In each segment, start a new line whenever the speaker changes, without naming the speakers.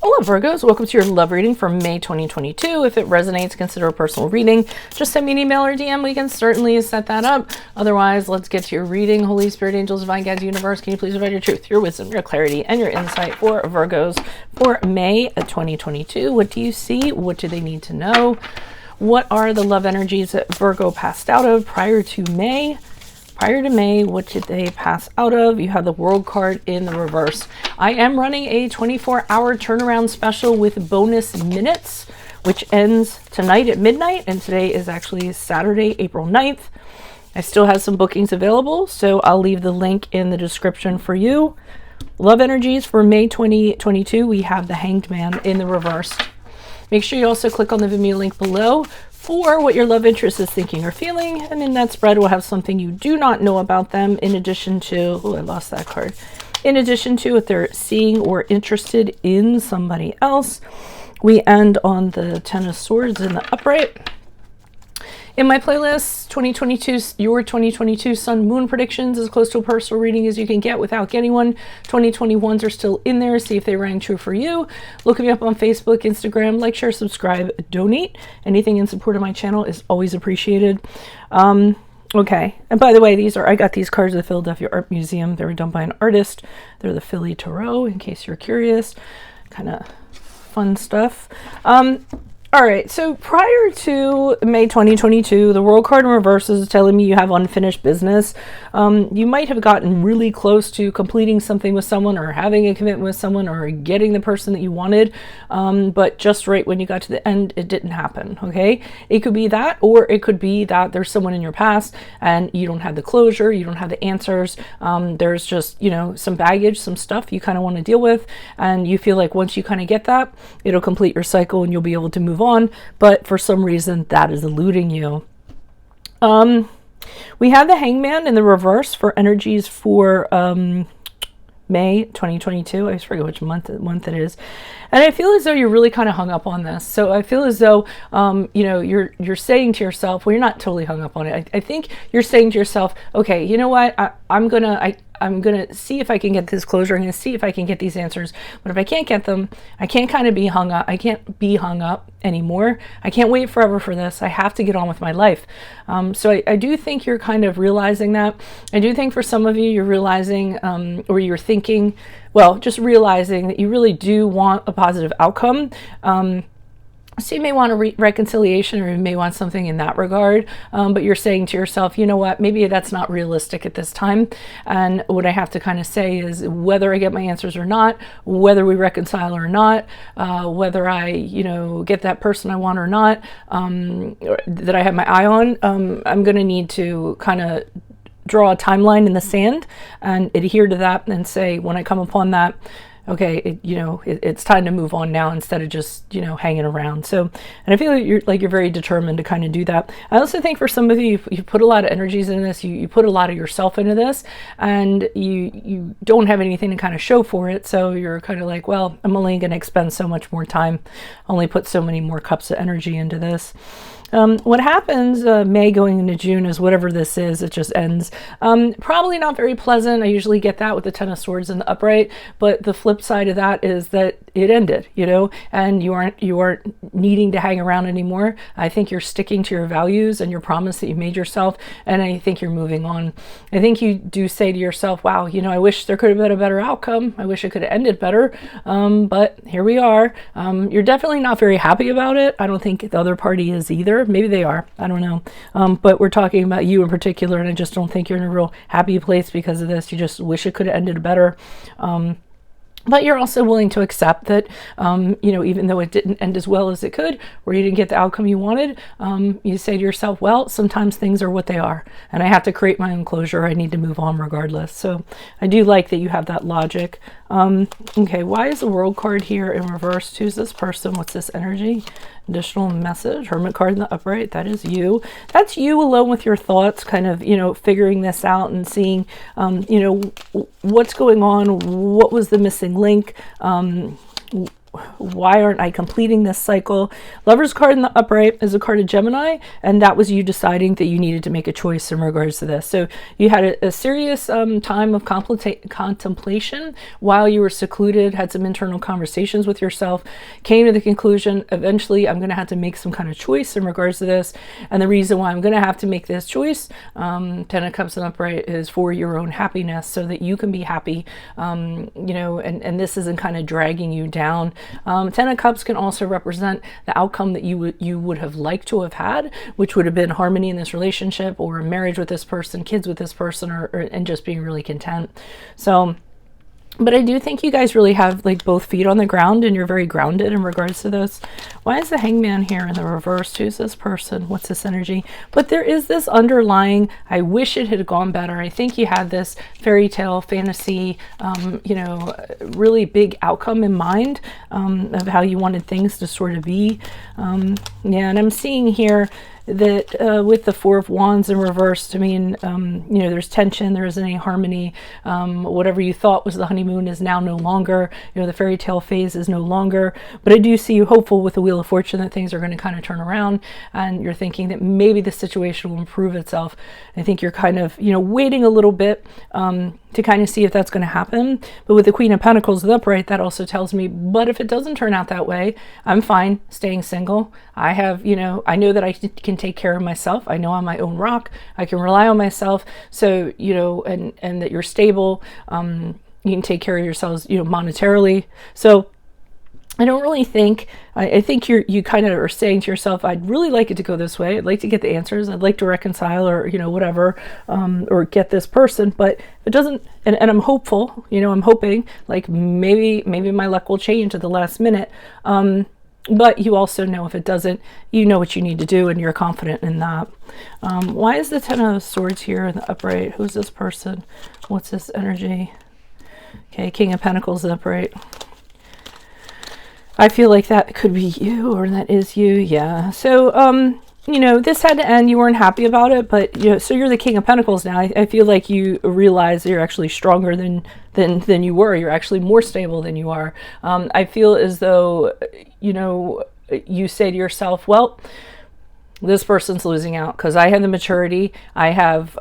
Hello Virgos, welcome to your love reading for May 2022. If it resonates, consider a personal reading. Just send me an email or DM. We can certainly set that up. Otherwise, let's get to your reading. Holy Spirit, angels, divine guides, universe, can you please provide your truth, your wisdom, your clarity, and your insight for Virgos for May 2022? What do you see? What do they need to know? What are the love energies that Virgo passed out of prior to May? Prior to May, what did they pass out of? You have the World card in the reverse. I am running a 24-hour turnaround special with bonus minutes, which ends tonight at midnight, and today is actually Saturday, April 9th. I still have some bookings available, so I'll leave the link in the description for you. Love energies for May 2022, we have the Hanged Man in the reverse. Make sure you also click on the Vimeo link below for what your love interest is thinking or feeling, and in that spread we'll have something you do not know about them in addition to, oh, I lost that card, in addition to if they're seeing or interested in somebody else. We end on the Ten of Swords in the upright. In my playlist, your 2022 Sun Moon predictions, as close to a personal reading as you can get without getting one. 2021s are still in there. See if they rang true for you. Look me up on Facebook, Instagram. Like, share, subscribe, donate. Anything in support of my channel is always appreciated. Okay. And by the way, I got these cards at the Philadelphia Art Museum. They were done by an artist. They're the Philly Tarot, in case you're curious. Kind of fun stuff. All right, so prior to May 2022, the World card in reverse is telling me you have unfinished business. You might have gotten really close to completing something with someone or having a commitment with someone or getting the person that you wanted, but just right when you got to the end, it didn't happen, okay? It could be that, or it could be that there's someone in your past and you don't have the closure, you don't have the answers. There's just, some baggage, some stuff you kind of want to deal with, and you feel like once you kind of get that, it'll complete your cycle and you'll be able to move on, but for some reason that is eluding you. We have the Hangman in the reverse for energies for May 2022. I just forget which month it is, and I feel as though you're really kind of hung up on this. So I feel as though you're saying to yourself, well, you're not totally hung up on it. I think you're saying to yourself, okay, you know what, I'm gonna see if I can get this closure. I'm gonna see if I can get these answers. But if I can't get them, I can't kind of be hung up. I can't be hung up anymore. I can't wait forever for this. I have to get on with my life. So I do think you're kind of realizing that. I do think for some of you, you're realizing, or you're thinking, well, just realizing that you really do want a positive outcome. So you may want a reconciliation, or you may want something in that regard, but you're saying to yourself, you know what, maybe that's not realistic at this time. And what I have to kind of say is whether I get my answers or not, whether we reconcile or not, whether I, get that person I want or not, that I have my eye on, I'm going to need to kind of draw a timeline in the sand and adhere to that and say, when I come upon that, okay, it's time to move on now instead of just, hanging around. So, and I feel like you're very determined to kind of do that. I also think for some of you, you put a lot of energies in this, you put a lot of yourself into this, and you don't have anything to kind of show for it. So you're kind of like, well, I'm only going to expend so much more time, only put so many more cups of energy into this. What happens May going into June is whatever this is, it just ends. Probably not very pleasant. I usually get that with the Ten of Swords in the upright, but the flip side of that is that it ended, and you aren't needing to hang around anymore. I think you're sticking to your values and your promise that you made yourself, and I think you're moving on. I think you do say to yourself, wow, I wish there could have been a better outcome. I wish it could have ended better, but here we are. You're definitely not very happy about it. I don't think the other party is either. Maybe they are, I don't know, but we're talking about you in particular, and I just don't think you're in a real happy place because of this. You just wish it could have ended better. But you're also willing to accept that, even though it didn't end as well as it could, or you didn't get the outcome you wanted, you say to yourself, well, sometimes things are what they are, and I have to create my own closure. I need to move on regardless. So I do like that you have that logic. Okay, why is the World card here in reverse? Who's this person? What's this energy? Additional message, Hermit card in the upright. That is you. That's you alone with your thoughts, kind of, figuring this out and seeing, what's going on. What was the missing link? why aren't I completing this cycle? Lover's card in the upright is a card of Gemini, and that was you deciding that you needed to make a choice in regards to this. So you had a serious time of contemplation while you were secluded, had some internal conversations with yourself, came to the conclusion, eventually I'm going to have to make some kind of choice in regards to this. And the reason why I'm going to have to make this choice, Ten of Cups and upright, is for your own happiness, so that you can be happy, you know, and this isn't kind of dragging you down. Ten of Cups can also represent the outcome that you would have liked to have had, which would have been harmony in this relationship, or a marriage with this person, kids with this person, and just being really content. So, but I do think you guys really have like both feet on the ground, and you're very grounded in regards to this. Why is the Hangman here in the reverse? Who's this person? What's this energy? But there is this underlying, I wish it had gone better. I think you had this fairy tale fantasy, you know, really big outcome in mind, of how you wanted things to sort of be. Yeah, and I'm seeing here that with the Four of Wands in reverse, I mean, you know, there's tension, there isn't any harmony. Whatever you thought was the honeymoon is now no longer, you know, the fairy tale phase is no longer. But I do see you hopeful with the Wheel of Fortune that things are going to kind of turn around, and you're thinking that maybe the situation will improve itself. I think you're kind of, you know, waiting a little bit to kind of see if that's going to happen. But with the Queen of Pentacles the upright, that also tells me, but if it doesn't turn out that way, I'm fine staying single. I have, you know, I know that I can take care of myself. I know I'm my own rock. I can rely on myself. So, you know, and that you're stable. You can take care of yourselves, you know, monetarily. So I don't really think, I think you kind of are saying to yourself, I'd really like it to go this way. I'd like to get the answers. I'd like to reconcile, or, you know, whatever, or get this person. But if it doesn't, and I'm hopeful, you know, I'm hoping like maybe my luck will change at the last minute. But you also know if it doesn't, you know what you need to do, and you're confident in that. Why is the Ten of Swords here in the upright? Who's this person? What's this energy? Okay, King of Pentacles upright. I feel like that could be you, or that is you. Yeah. So, you know, this had to end. You weren't happy about it, but, you know, so you're the King of Pentacles now. I feel like you realize that you're actually stronger than you were. You're actually more stable than you are. I feel as though, you know, you say to yourself, well, this person's losing out because I have the maturity, I have,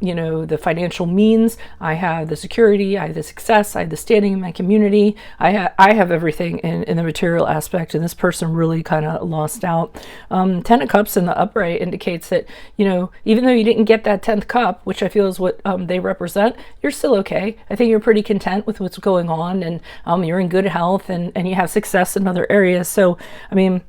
you know, the financial means, I have the security, I have the success, I have the standing in my community, I have everything in the material aspect, and this person really kind of lost out. Ten of Cups in the upright indicates that, you know, even though you didn't get that 10th cup, which I feel is what they represent, you're still okay. I think you're pretty content with what's going on, and you're in good health, and you have success in other areas. So, I mean,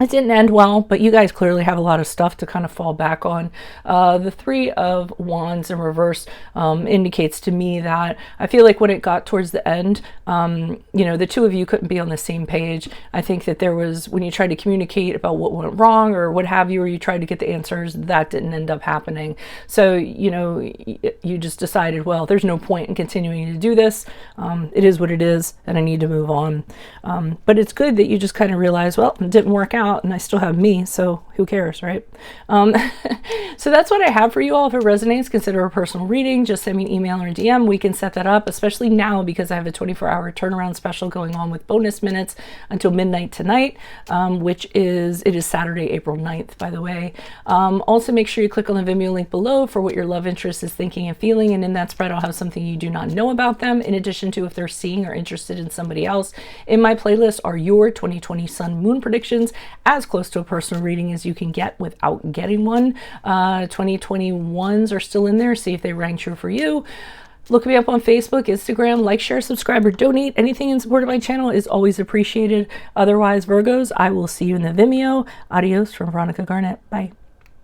it didn't end well, but you guys clearly have a lot of stuff to kind of fall back on. The Three of Wands in reverse indicates to me that I feel like when it got towards the end, you know, the two of you couldn't be on the same page. I think that there was, when you tried to communicate about what went wrong or what have you, or you tried to get the answers, that didn't end up happening. So, you know, you just decided, well, there's no point in continuing to do this. It is what it is, and I need to move on. But it's good that you just kind of realize, well, it didn't work out, and I still have me, so who cares, right? So that's what I have for you all. If it resonates, consider a personal reading. Just send me an email or a DM. We can set that up, especially now because I have a 24-hour turnaround special going on with bonus minutes until midnight tonight, which is Saturday, April 9th, by the way. Also, make sure you click on the Vimeo link below for what your love interest is thinking and feeling, and in that spread I'll have something you do not know about them, in addition to if they're seeing or interested in somebody else. In my playlist are your 2020 Sun Moon predictions, as close to a personal reading as you can get without getting one. 2021s are still in there. See if they rang true for you. Look me up on Facebook, Instagram, like, share, subscribe, or donate. Anything in support of my channel is always appreciated. Otherwise, Virgos, I will see you in the Vimeo. Adios from Veronica Garnett. Bye.